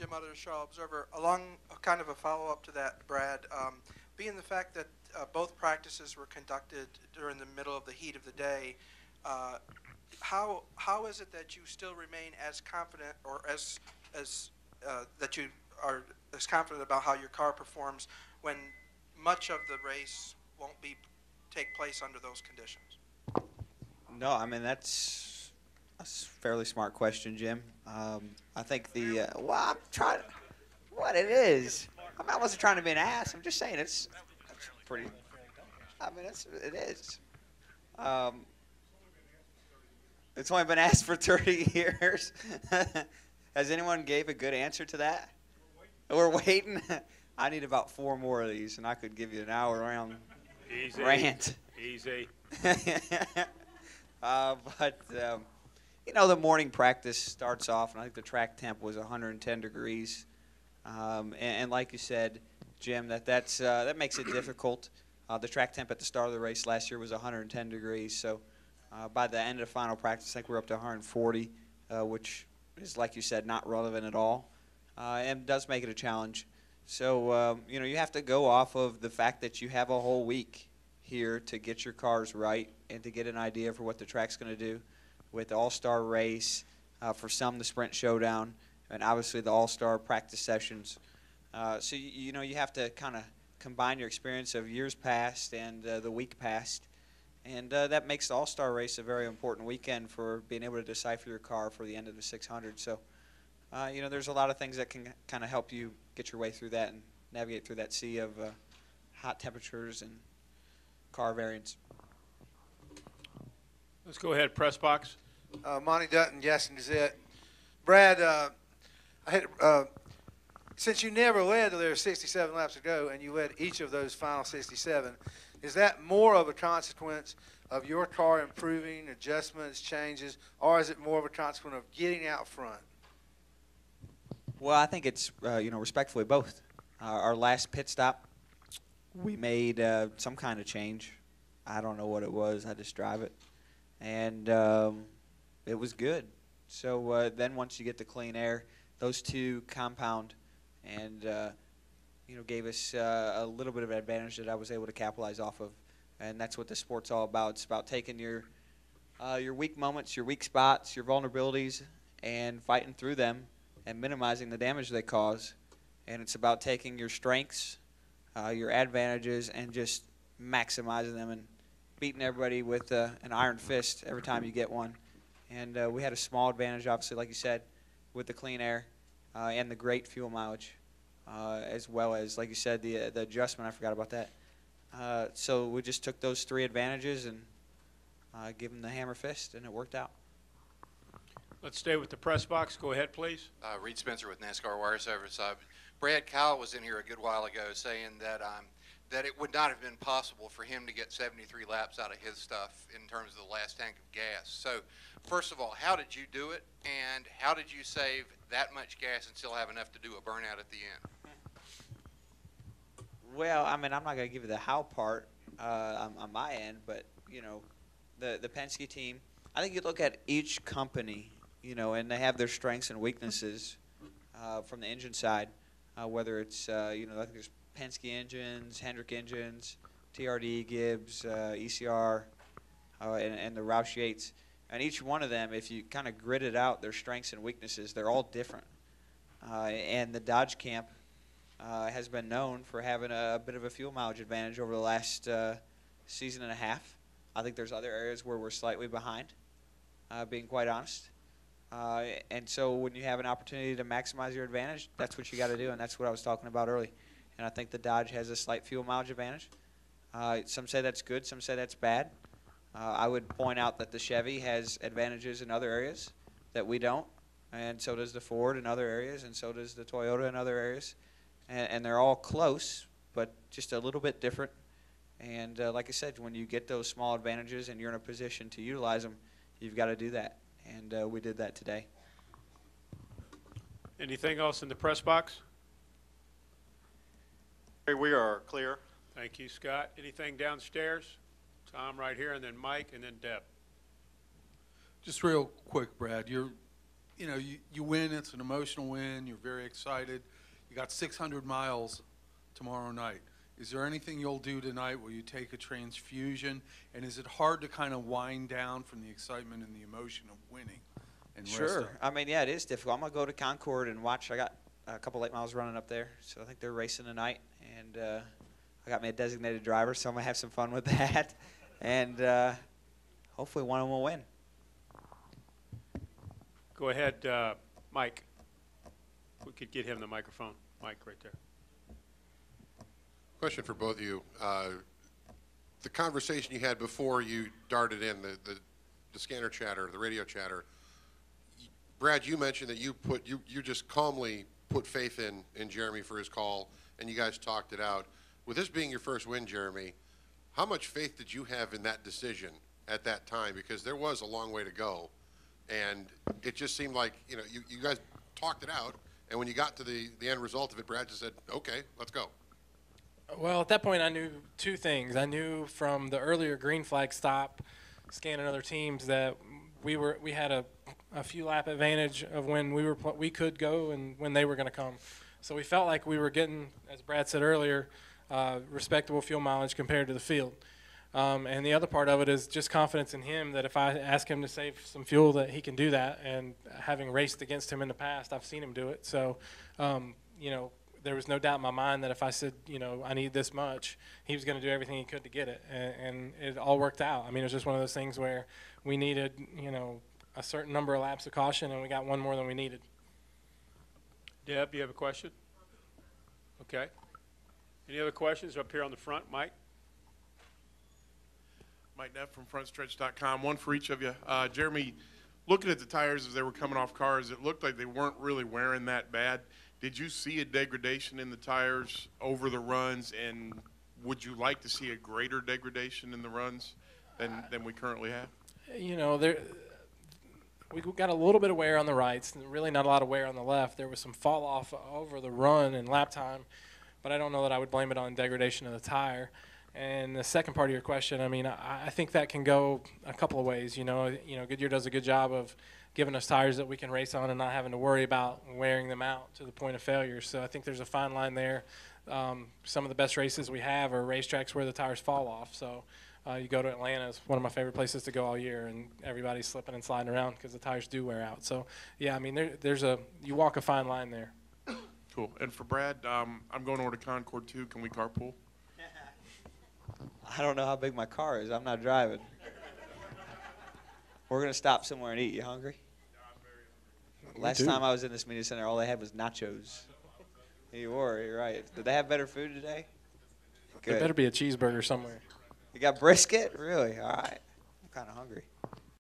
Jim out of the Charlotte Observer. Along kind of a follow-up to that, Brad, being the fact that both practices were conducted during the middle of the heat of the day, how is it that you still remain as confident, or as that you are as confident about how your car performs when much of the race won't take place under those conditions? No, I mean that's a fairly smart question, Jim. I think well, I'm trying. What it is? I wasn't trying to be an ass. I'm just saying it's pretty. I mean, it is. It's only been asked for 30 years. Has anyone gave a good answer to that? We're waiting. I need about 4 more of these, and I could give you an hour-round rant. Easy. But the morning practice starts off, and I think the track temp was 110 degrees. And like you said, Jim, that makes it difficult. The track temp at the start of the race last year was 110 degrees. So by the end of the final practice, I think we're up to 140, which is, like you said, not relevant at all, and does make it a challenge. So, you have to go off of the fact that you have a whole week here to get your cars right and to get an idea for what the track's going to do with the All-Star race, for some the Sprint Showdown, and obviously the All-Star practice sessions. So, you have to kind of combine your experience of years past and the week past, and that makes the All-Star race a very important weekend for being able to decipher your car for the end of the 600. So, there's a lot of things that can kind of help you get your way through that and navigate through that sea of hot temperatures and car variants. Let's go ahead, press box. Monty Dutton, Gaston Gazette. Brad, since you never led till there were 67 laps to go, and you led each of those final 67, is that more of a consequence of your car improving, adjustments, changes, or is it more of a consequence of getting out front? Well, I think it's, respectfully both. Our last pit stop, we made some kind of change. I don't know what it was. I just drive it. And it was good. So then once you get the clean air, those two compound and, gave us a little bit of an advantage that I was able to capitalize off of. And that's what the sport's all about. It's about taking your weak moments, your weak spots, your vulnerabilities, and fighting through them and minimizing the damage they cause. And it's about taking your strengths, your advantages, and just maximizing them and beating everybody with an iron fist every time you get one. And we had a small advantage, obviously, like you said, with the clean air and the great fuel mileage, as well as, like you said, the adjustment. I forgot about that. So we just took those 3 advantages and gave them the hammer fist, and it worked out. Let's stay with the press box. Go ahead, please. Reed Spencer with NASCAR Wire Service. Brad Kyle was in here a good while ago saying that that it would not have been possible for him to get 73 laps out of his stuff in terms of the last tank of gas. So, first of all, how did you do it, and how did you save that much gas and still have enough to do a burnout at the end? Well, I mean, I'm not going to give you the how part on my end, but, the Penske team, I think you look at each company, and they have their strengths and weaknesses from the engine side, whether it's, I think there's Penske engines, Hendrick engines, TRD, Gibbs, ECR, and the Roush Yates. And each one of them, if you kind of grid it out, their strengths and weaknesses, they're all different. And the Dodge camp has been known for having a bit of a fuel mileage advantage over the last season and a half. I think there's other areas where we're slightly behind, being quite honest. And so when you have an opportunity to maximize your advantage, that's what you got to do, and that's what I was talking about early. And I think the Dodge has a slight fuel mileage advantage. Some say that's good, some say that's bad. I would point out that the Chevy has advantages in other areas that we don't, and so does the Ford in other areas, and so does the Toyota in other areas. And they're all close, but just a little bit different. And like I said, when you get those small advantages and you're in a position to utilize them, you've got to do that. And we did that today. Anything else in the press box? We are clear. Thank you, Scott. Anything downstairs? Tom right here, and then Mike, and then Deb. Just real quick, Brad. you know, you win. It's an emotional win. You're very excited. You got 600 miles tomorrow night. Is there anything you'll do tonight where you take a transfusion? And is it hard to kind of wind down from the excitement and the emotion of winning and rest Sure. up? I mean, yeah, it is difficult. I'm going to go to Concord and watch. I got a couple late miles running up there, so I think they're racing tonight. And I got me a designated driver, so I'm going to have some fun with that. And hopefully one of them will win. Go ahead, Mike. We could get him the microphone. Mike, right there. Question for both of you. The conversation you had before you darted in, the scanner chatter, the radio chatter, Brad, you mentioned that you just calmly put faith in Jeremy for his call, and you guys talked it out. With this being your first win, Jeremy, how much faith did you have in that decision at that time? Because there was a long way to go, and it just seemed like, you know, you guys talked it out, and when you got to the end result of it, Brad just said, okay, let's go. Well, at that point, I knew two things. I knew from the earlier green flag stop, scanning other teams, that we had a few lap advantage of when we could go and when they were going to come. So we felt like we were getting, as Brad said earlier, respectable fuel mileage compared to the field. And the other part of it is just confidence in him that if I ask him to save some fuel, that he can do that. And having raced against him in the past, I've seen him do it. So, you know, there was no doubt in my mind that if I said, you know, I need this much, he was going to do everything he could to get it. And it all worked out. I mean, it was just one of those things where we needed, you know, a certain number of laps of caution, and we got one more than we needed. Deb, you have a question? Okay. Any other questions up here on the front? Mike? Mike Neff from frontstretch.com. One for each of you. Jeremy, looking at the tires as they were coming off cars, it looked like they weren't really wearing that bad. Did you see a degradation in the tires over the runs, and would you like to see a greater degradation in the runs than we currently have? You know, we got a little bit of wear on the rights, and really not a lot of wear on the left. There was some fall off over the run and lap time, but I don't know that I would blame it on degradation of the tire. And the second part of your question, I mean, I think that can go a couple of ways. You know, Goodyear does a good job of giving us tires that we can race on and not having to worry about wearing them out to the point of failure. So I think there's a fine line there. Some of the best races we have are racetracks where the tires fall off. So you go to Atlanta, it's one of my favorite places to go all year, and everybody's slipping and sliding around because the tires do wear out. So, yeah, I mean, you walk a fine line there. Cool. And for Brad, I'm going over to Concord too. Can we carpool? I don't know how big my car is. I'm not driving. We're going to stop somewhere and eat. You hungry? Last time I was in this media center, all they had was nachos. You were, you're right. Did they have better food today? There better be a cheeseburger somewhere. You got brisket? Really? All right. I'm kind of hungry.